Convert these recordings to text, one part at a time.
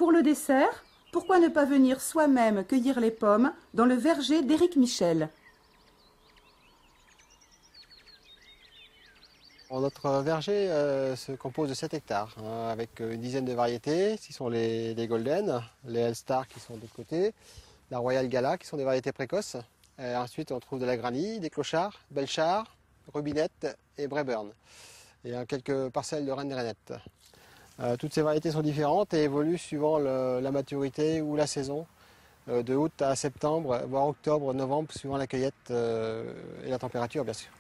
pour le dessert, pourquoi ne pas venir soi-même cueillir les pommes dans le verger d'Éric Michel? Notre verger se compose de 7 hectares, hein, avec une dizaine de variétés, qui sont les Golden, les L-Star qui sont de l'autre côté, la Royal Gala qui sont des variétés précoces. Et ensuite on trouve de la Granny, des Clochards, Belchard, Rubinette et Braeburn. Et quelques parcelles de Reine des Rainettes. Toutes ces variétés sont différentes et évoluent suivant la maturité ou la saison, de août à septembre, voire octobre, novembre, suivant la cueillette et la température bien sûr.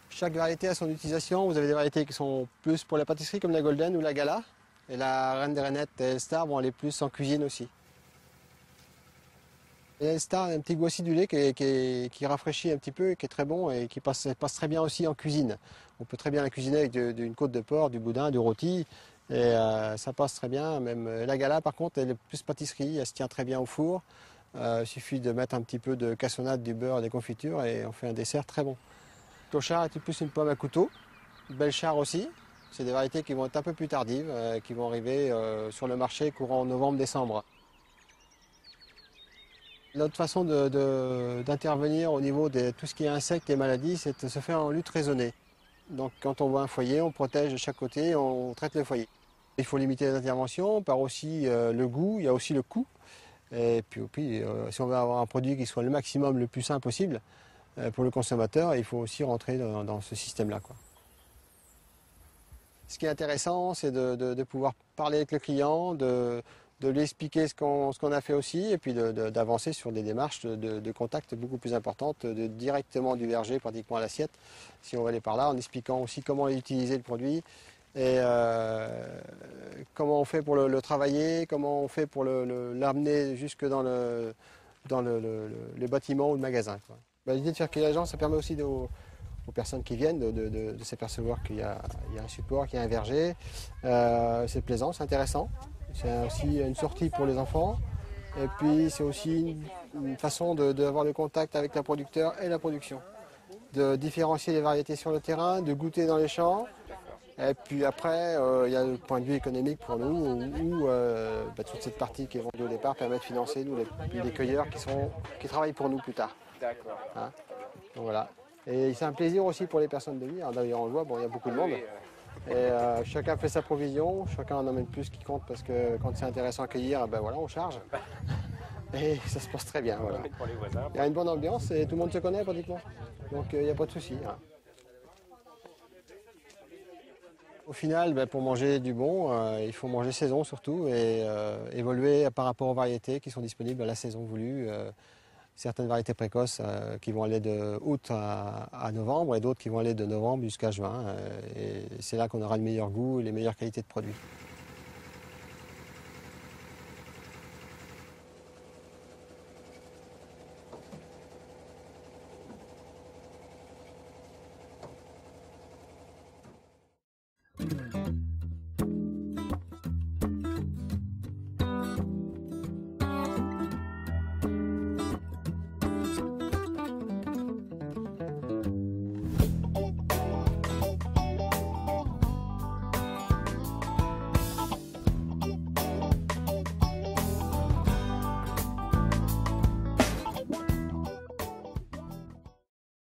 Chaque variété a son utilisation. Vous avez des variétés qui sont plus pour la pâtisserie comme la Golden ou la Gala. Et la Reine des Rainettes et les Star vont aller plus en cuisine aussi. Et les Star a un petit goût acidulé qui rafraîchit un petit peu, qui est très bon et qui passe très bien aussi en cuisine. On peut très bien la cuisiner avec une côte de porc, du boudin, du rôti. Et ça passe très bien. Même la Gala par contre, elle est plus pâtisserie, elle se tient très bien au four. Il suffit de mettre un petit peu de cassonade, du beurre, des confitures et on fait un dessert très bon. Clochard est plus une pomme à couteau. Belchard aussi. C'est des variétés qui vont être un peu plus tardives, qui vont arriver sur le marché courant novembre-décembre. Notre façon d'intervenir au niveau de tout ce qui est insectes et maladies, c'est de se faire en lutte raisonnée. Donc quand on voit un foyer, on protège de chaque côté, on traite le foyer. Il faut limiter les interventions par aussi le goût, il y a aussi le coût. Et puis si on veut avoir un produit qui soit le maximum, le plus sain possible, pour le consommateur, il faut aussi rentrer dans ce système-là, quoi. Ce qui est intéressant, c'est de pouvoir parler avec le client, de lui expliquer ce qu'on a fait aussi, et puis d'avancer sur des démarches de contact beaucoup plus importantes, directement du verger pratiquement à l'assiette, si on va aller par là, en expliquant aussi comment utiliser le produit, et comment on fait pour le travailler, comment on fait pour l'amener jusque dans le bâtiment ou le magasin, quoi. L'idée de faire cueillir les gens, ça permet aussi aux personnes qui viennent de s'apercevoir qu'il y a un support, qu'il y a un verger. C'est plaisant, c'est intéressant. C'est aussi une sortie pour les enfants. Et puis c'est aussi une façon d'avoir le contact avec le producteur et la production. De différencier les variétés sur le terrain, de goûter dans les champs. Et puis après, il y a le point de vue économique pour nous, où toute cette partie qui est vendue au départ permet de financer nous, les cueilleurs qui travaillent pour nous plus tard. D'accord. Hein, donc voilà. Et c'est un plaisir aussi pour les personnes de venir. D'ailleurs, on le voit, bon, il y a beaucoup de monde. Et chacun fait sa provision, chacun en emmène plus qui compte parce que quand c'est intéressant à cueillir, ben voilà, on charge. Et ça se passe très bien. Voilà. Pour les voisins. Il y a une bonne ambiance et tout le monde se connaît pratiquement. Donc il n'y a pas de souci. Hein. Au final, pour manger du bon, il faut manger saison surtout et évoluer par rapport aux variétés qui sont disponibles à la saison voulue. Certaines variétés précoces qui vont aller de août à novembre et d'autres qui vont aller de novembre jusqu'à juin. Et c'est là qu'on aura le meilleur goût et les meilleures qualités de produits.